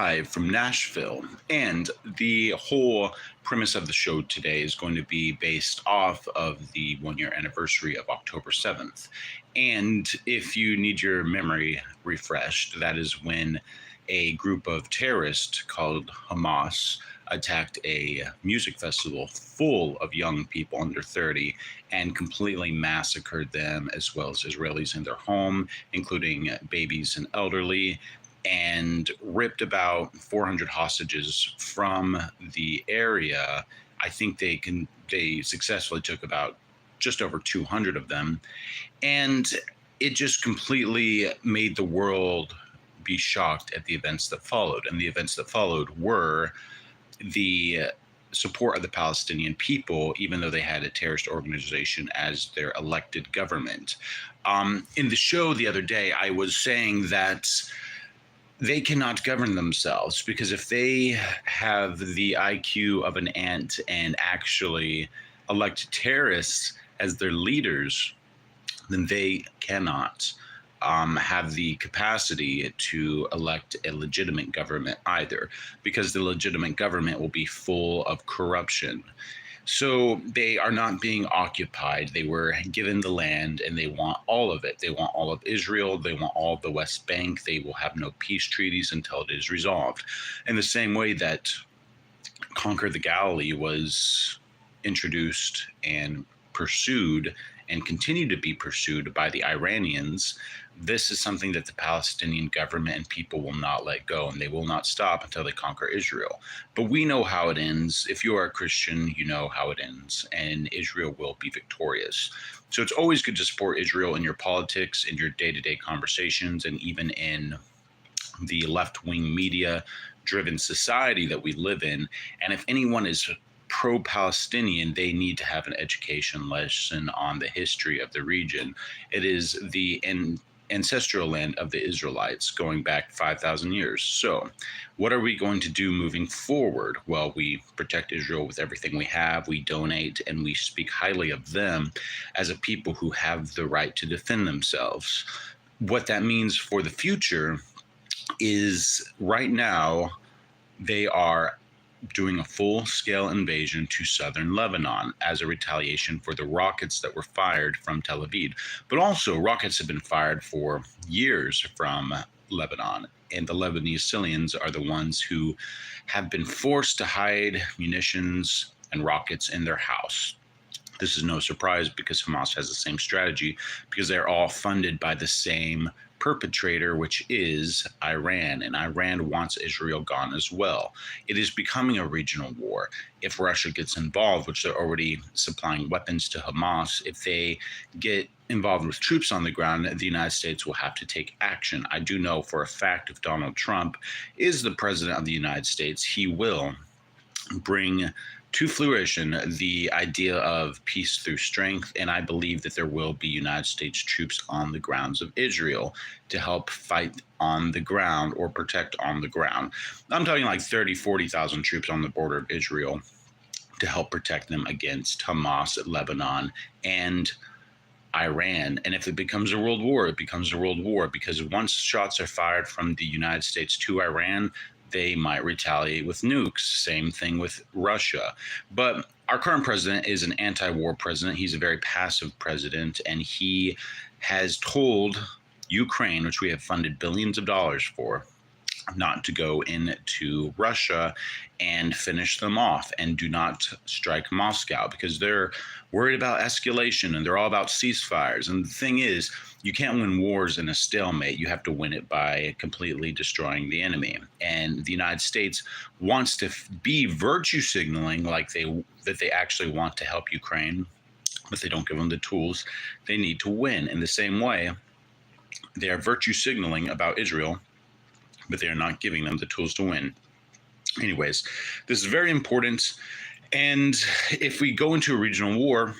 live from Nashville, and the whole premise of the show today is going to be based off of the 1 year anniversary of October 7th. And if you need your memory refreshed, that is when a group of terrorists called Hamas attacked a music festival full of young people under 30 and completely massacred them, as well as Israelis in their home, including babies and elderly, and ripped about 400 hostages from the area. I think they successfully took about just over 200 of them, and it just completely made the world be shocked at the events that followed. And the events that followed were the support of the Palestinian people, even though they had a terrorist organization as their elected government. In the show the other day, I was saying that they cannot govern themselves, because if they have the IQ of an ant and actually elect terrorists as their leaders, then they cannot have the capacity to elect a legitimate government either, because the legitimate government will be full of corruption. So they are not being occupied. They were given the land and they want all of it. They want all of Israel. They want all of the West Bank. They will have no peace treaties until it is resolved. In the same way that Conquer the Galilee was introduced and pursued and continue to be pursued by the Iranians, this is something that the Palestinian government and people will not let go, and they will not stop until they conquer Israel. But we know how it ends. If you are a Christian, you know how it ends, and Israel will be victorious. So it's always good to support Israel in your politics, in your day-to-day conversations, and even in the left-wing media-driven society that we live in. And if anyone is pro-Palestinian, they need to have an education lesson on the history of the region. It is the ancestral land of the Israelites going back 5,000 years. So what are we going to do moving forward? Well, we protect Israel with everything we have, we donate, and we speak highly of them as a people who have the right to defend themselves. What that means for the future is right now they are doing a full-scale invasion to southern Lebanon as a retaliation for the rockets that were fired from Tel Aviv. But also, rockets have been fired for years from Lebanon, and the Lebanese civilians are the ones who have been forced to hide munitions and rockets in their house. This is no surprise, because Hamas has the same strategy, because they're all funded by the same perpetrator, which is Iran, and Iran wants Israel gone as well. It is becoming a regional war. If Russia gets involved, which they're already supplying weapons to Hamas, if they get involved with troops on the ground, the United States will have to take action. I do know for a fact if Donald Trump is the president of the United States, he will bring to fruition the idea of peace through strength, and I believe that there will be United States troops on the grounds of Israel to help fight on the ground or protect on the ground. I'm talking like 30, 40,000 troops on the border of Israel to help protect them against Hamas, Lebanon, and Iran. And if it becomes a world war, it becomes a world war, because once shots are fired from the United States to Iran, they might retaliate with nukes. Same thing with Russia. But our current president is an anti-war president. He's a very passive president, and he has told Ukraine, which we have funded billions of dollars for, not to go into Russia and finish them off, and do not strike Moscow, because they're worried about escalation and they're all about ceasefires. And the thing is, you can't win wars in a stalemate. You have to win it by completely destroying the enemy. And the United States wants to be virtue signaling like that they actually want to help Ukraine, but they don't give them the tools they need to win. In the same way, they are virtue signaling about Israel, but they are not giving them the tools to win. Anyways, this is very important. And if we go into a regional war,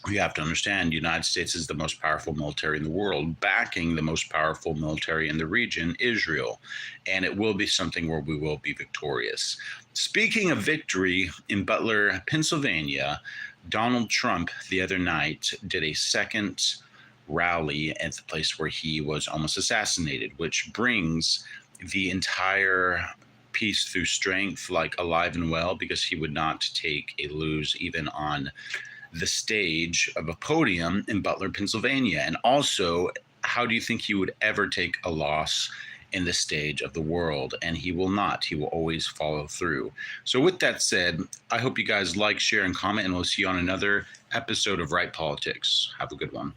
we have to understand the United States is the most powerful military in the world, backing the most powerful military in the region, Israel. And it will be something where we will be victorious. Speaking of victory, in Butler, Pennsylvania, Donald Trump the other night did a second rally at the place where he was almost assassinated, which brings the entire peace through strength, like alive and well, because he would not take a lose even on the stage of a podium in Butler, Pennsylvania? And also, how do you think he would ever take a loss in the stage of the world? And he will not. He will always follow through. So with that said, I hope you guys like, share, and comment, and we'll see you on another episode of Right Politics. Have a good one.